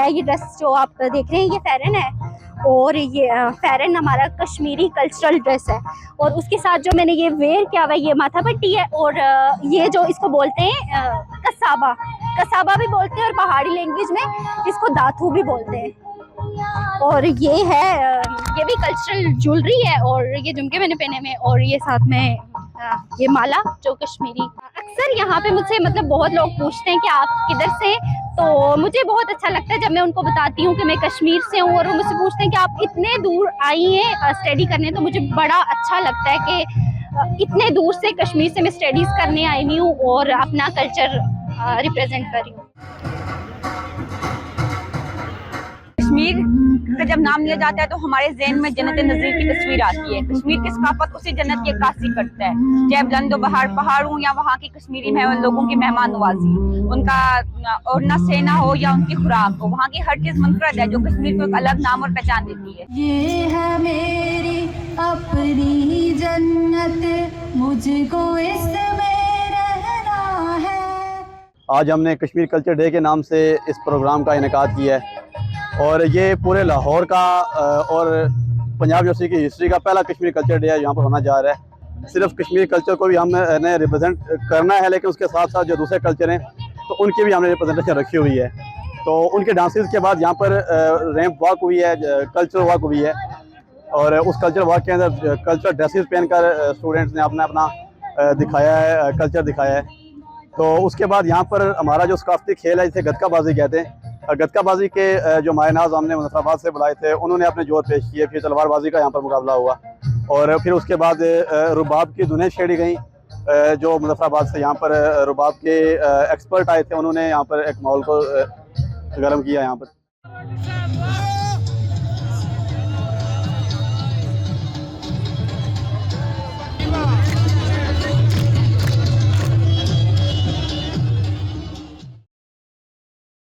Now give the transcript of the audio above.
है ये ड्रेस जो आप देख रहे हैं, ये फेरन है और ये फेरन हमारा कश्मीरी कल्चरल ड्रेस है। और उसके साथ जो मैंने ये वेयर किया हुआ है ये माथा पट्टी है और ये जो इसको बोलते हैं कसाबा, कसाबा भी बोलते हैं और पहाड़ी लैंग्वेज में इसको दाथू भी बोलते हैं। और ये है ये भी कल्चरल ज्वेलरी है और ये झुमके मैंने पहने में और ये साथ में ये माला जो कश्मीरी। अक्सर यहाँ पे मुझसे मतलब बहुत लोग पूछते हैं कि आप किधर से, तो मुझे बहुत अच्छा लगता है जब मैं उनको बताती हूँ कि मैं कश्मीर से हूँ और वो मुझसे पूछते हैं कि आप इतने दूर आई हैं स्टडी करने, तो मुझे बड़ा अच्छा लगता है कि इतने दूर से कश्मीर से मैं स्टडीज करने आई हुई हूँ और अपना कल्चर रिप्रेजेंट कर रही हूँ। कश्मीर का जब नाम लिया जाता है तो हमारे ज़हन में जन्नत नज़ीर की तस्वीर आती है। कश्मीर की सकाफत उसी जन्नत की अक्कासी करता है, चाहे बुलंद बहार पहाड़ हो या वहाँ की कश्मीरी लोगों की मेहमान नवाजी, उनका और न सेना हो या उनकी खुराक हो, वहाँ की हर चीज़ मुनफरद है जो कश्मीर को एक अलग नाम और पहचान देती है। ये है मेरी अपनी जन्नत, मुझको इसमें रहना है। आज हमने कश्मीर कल्चर डे के नाम से इस प्रोग्राम का इनेकाद किया है और ये पूरे लाहौर का और पंजाब यूनिवर्सिटी की हिस्ट्री का पहला कश्मीरी कल्चर डे यहाँ पर होना जा रहा है। सिर्फ कश्मीरी कल्चर को भी हमने रिप्रेजेंट करना है, लेकिन उसके साथ साथ जो दूसरे कल्चर हैं तो उनकी भी हमने रिप्रेजेंटेशन रखी हुई है। तो उनके डांसेस के बाद यहाँ पर रैंप वॉक हुई है, कल्चर वॉक हुई है और उस कल्चर वॉक के अंदर कल्चर ड्रेसेस पहनकर स्टूडेंट्स ने अपना दिखाया है, कल्चर दिखाया है। तो उसके बाद यहाँ पर हमारा जो सकाफती खेल है जिसे गतकाबाजी कहते हैं, गतकाबाजी के जो मायनाज हमने मुजफ्फराबाद से बुलाए थे उन्होंने अपने जोर पेश किए। फिर तलवारबाजी का यहाँ पर मुकाबला हुआ और फिर उसके बाद रुबाब की धुनें छेड़ी गई। जो मुजफ्फराबाद से यहाँ पर रुबाब के एक्सपर्ट आए थे, उन्होंने यहाँ पर एक माहौल को गर्म किया यहाँ पर।